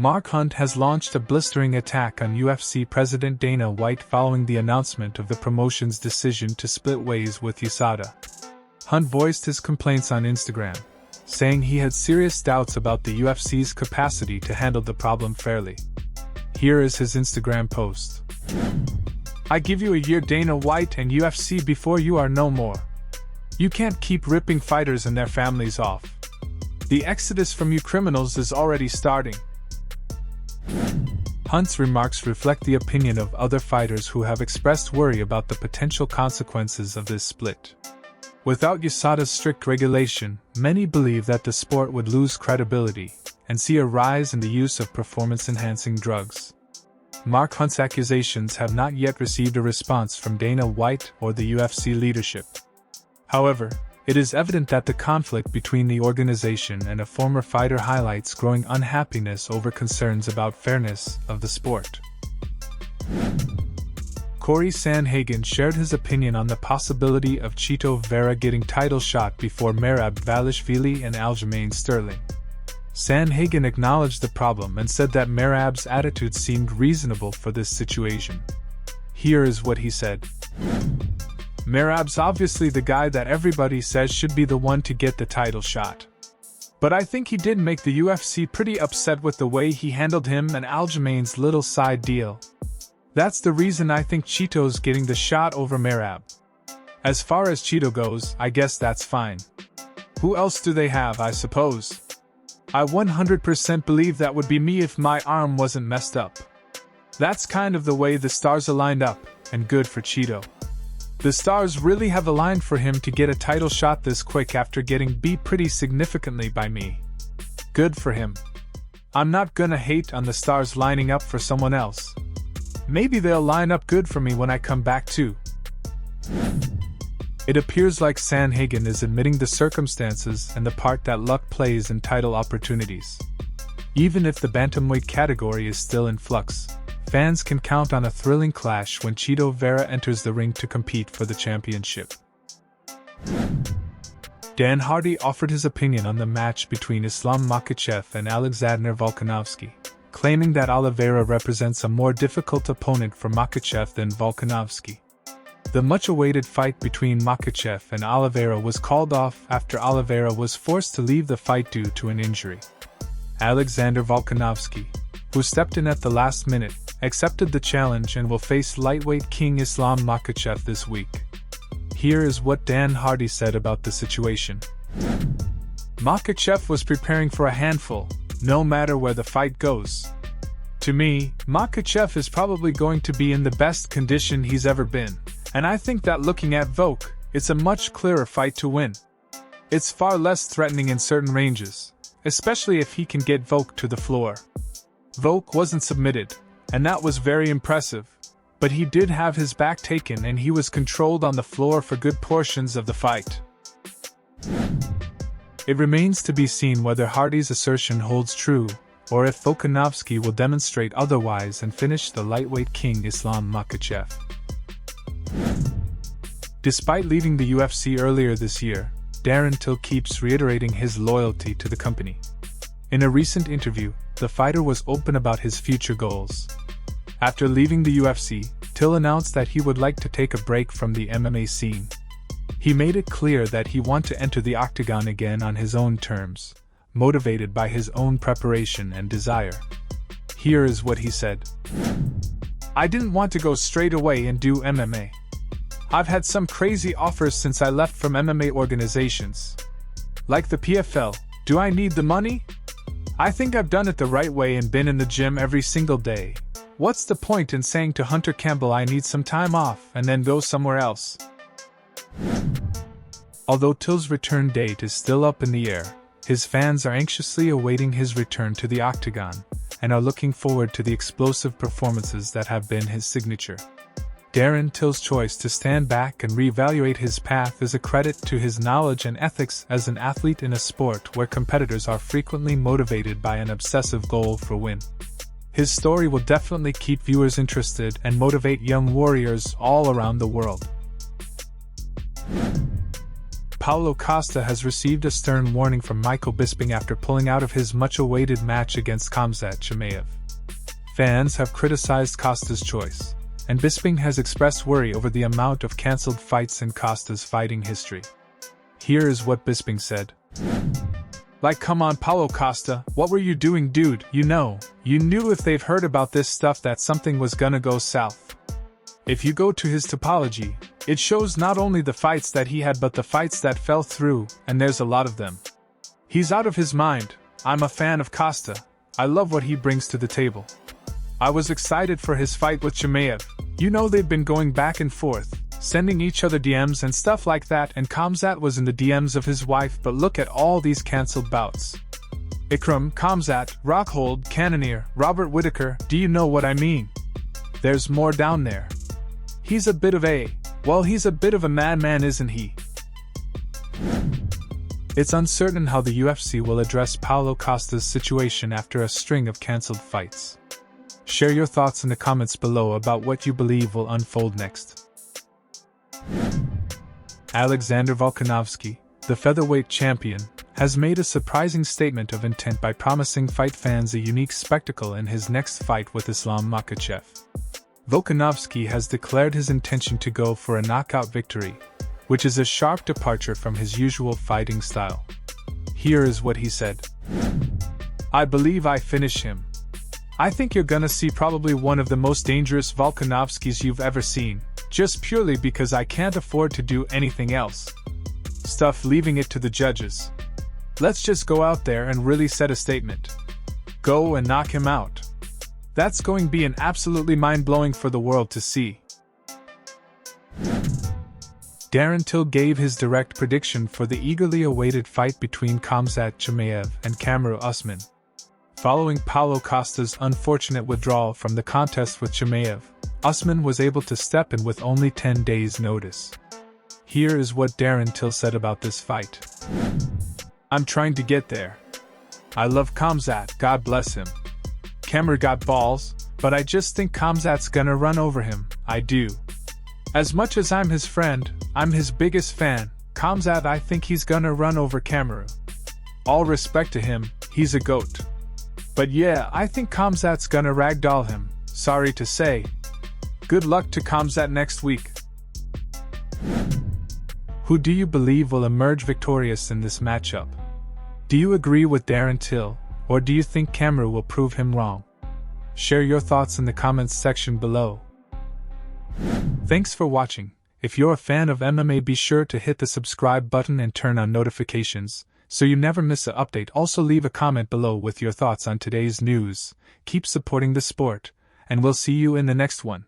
Mark Hunt has launched a blistering attack on UFC President Dana White following the announcement of the promotion's decision to split ways with USADA. Hunt voiced his complaints on Instagram, saying he had serious doubts about the UFC's capacity to handle the problem fairly. Here is his Instagram post. "I give you a year, Dana White and UFC, before you are no more. You can't keep ripping fighters and their families off. The exodus from you criminals is already starting." Hunt's remarks reflect the opinion of other fighters who have expressed worry about the potential consequences of this split. Without USADA's strict regulation, many believe that the sport would lose credibility and see a rise in the use of performance-enhancing drugs. Mark Hunt's accusations have not yet received a response from Dana White or the UFC leadership. However, it is evident that the conflict between the organization and a former fighter highlights growing unhappiness over concerns about fairness of the sport. Cory Sandhagen shared his opinion on the possibility of Chito Vera getting title shot before Merab Dvalishvili and Aljamain Sterling. Sandhagen acknowledged the problem and said that Merab's attitude seemed reasonable for this situation. Here is what he said. "Merab's obviously the guy that everybody says should be the one to get the title shot. But I think he did make the UFC pretty upset with the way he handled him and Aljamain's little side deal. That's the reason I think Chito's getting the shot over Merab. As far as Chito goes, I guess that's fine. Who else do they have, I suppose? I 100% believe that would be me if my arm wasn't messed up. That's kind of the way the stars aligned up, and good for Chito. The stars really have aligned for him to get a title shot this quick after getting beat pretty significantly by me. Good for him. I'm not gonna hate on the stars lining up for someone else. Maybe they'll line up good for me when I come back too." It appears like Sandhagen is admitting the circumstances and the part that luck plays in title opportunities. Even if the bantamweight category is still in flux, fans can count on a thrilling clash when Chito Vera enters the ring to compete for the championship. Dan Hardy offered his opinion on the match between Islam Makhachev and Alexander Volkanovski, claiming that Oliveira represents a more difficult opponent for Makhachev than Volkanovski. The much-awaited fight between Makhachev and Oliveira was called off after Oliveira was forced to leave the fight due to an injury. Alexander Volkanovski, who stepped in at the last minute, accepted the challenge and will face lightweight king Islam Makhachev this week. Here is what Dan Hardy said about the situation. "Makhachev was preparing for a handful, no matter where the fight goes. To me, Makhachev is probably going to be in the best condition he's ever been, and I think that looking at Volk, it's a much clearer fight to win. It's far less threatening in certain ranges, especially if he can get Volk to the floor. Volk wasn't submitted, and that was very impressive, but he did have his back taken and he was controlled on the floor for good portions of the fight." It remains to be seen whether Hardy's assertion holds true, or if Volkanovski will demonstrate otherwise and finish the lightweight king Islam Makhachev. Despite leaving the UFC earlier this year, Darren Till keeps reiterating his loyalty to the company. In a recent interview, the fighter was open about his future goals. After leaving the UFC, Till announced that he would like to take a break from the MMA scene. He made it clear that he wants to enter the octagon again on his own terms, motivated by his own preparation and desire. Here is what he said. "I didn't want to go straight away and do MMA. I've had some crazy offers since I left from MMA organizations. Like the PFL, do I need the money? I think I've done it the right way and been in the gym every single day. What's the point in saying to Hunter Campbell I need some time off and then go somewhere else?" Although Till's return date is still up in the air, his fans are anxiously awaiting his return to the octagon and are looking forward to the explosive performances that have been his signature. Darren Till's choice to stand back and reevaluate his path is a credit to his knowledge and ethics as an athlete in a sport where competitors are frequently motivated by an obsessive goal for win. His story will definitely keep viewers interested and motivate young warriors all around the world. Paulo Costa has received a stern warning from Michael Bisping after pulling out of his much-awaited match against Khamzat Chimaev. Fans have criticized Costa's choice, and Bisping has expressed worry over the amount of cancelled fights in Costa's fighting history. Here is what Bisping said. Like, come on, Paulo Costa, what were you doing, dude? You knew if they've heard about this stuff that something was gonna go south. If you go to his topology, it shows not only the fights that he had but the fights that fell through, and there's a lot of them. He's out of his mind. I'm a fan of Costa. I love what he brings to the table. I was excited for his fight with Chimaev. They've been going back and forth, sending each other DMs and stuff like that, and Khamzat was in the DMs of his wife, but look at all these cancelled bouts. Ikram, Khamzat, Rockhold, Cannonier, Robert Whittaker, do you know what I mean? There's more down there. He's a bit of a madman, isn't he? It's uncertain how the UFC will address Paulo Costa's situation after a string of cancelled fights. Share your thoughts in the comments below about what you believe will unfold next. Alexander Volkanovski, the featherweight champion, has made a surprising statement of intent by promising fight fans a unique spectacle in his next fight with Islam Makhachev. Volkanovski has declared his intention to go for a knockout victory, which is a sharp departure from his usual fighting style. Here is what he said. I believe I finish him. I think you're gonna see probably one of the most dangerous Volkanovskis you've ever seen, just purely because I can't afford to do anything else. Leaving it to the judges. Let's just go out there and really set a statement. Go and knock him out. That's going to be an absolutely mind-blowing for the world to see. Darren Till gave his direct prediction for the eagerly awaited fight between Khamzat Chimaev and Kamaru Usman. Following Paulo Costa's unfortunate withdrawal from the contest with Chimaev, Usman was able to step in with only 10 days' notice. Here is what Darren Till said about this fight. I'm trying to get there. I love Khamzat, God bless him. Kamaru got balls, but I just think Khamzat's gonna run over him, I do. As much as I'm his friend, I'm his biggest fan, Khamzat, I think he's gonna run over Kamaru. All respect to him, he's a GOAT. But yeah, I think Khamzat's gonna ragdoll him, sorry to say. Good luck to Khamzat next week. Who do you believe will emerge victorious in this matchup? Do you agree with Darren Till, or do you think Kamaru will prove him wrong? Share your thoughts in the comments section below. Thanks for watching. If you're a fan of MMA, be sure to hit the subscribe button and turn on notifications, so you never miss an update. Also leave a comment below with your thoughts on today's news. Keep supporting the sport, and we'll see you in the next one.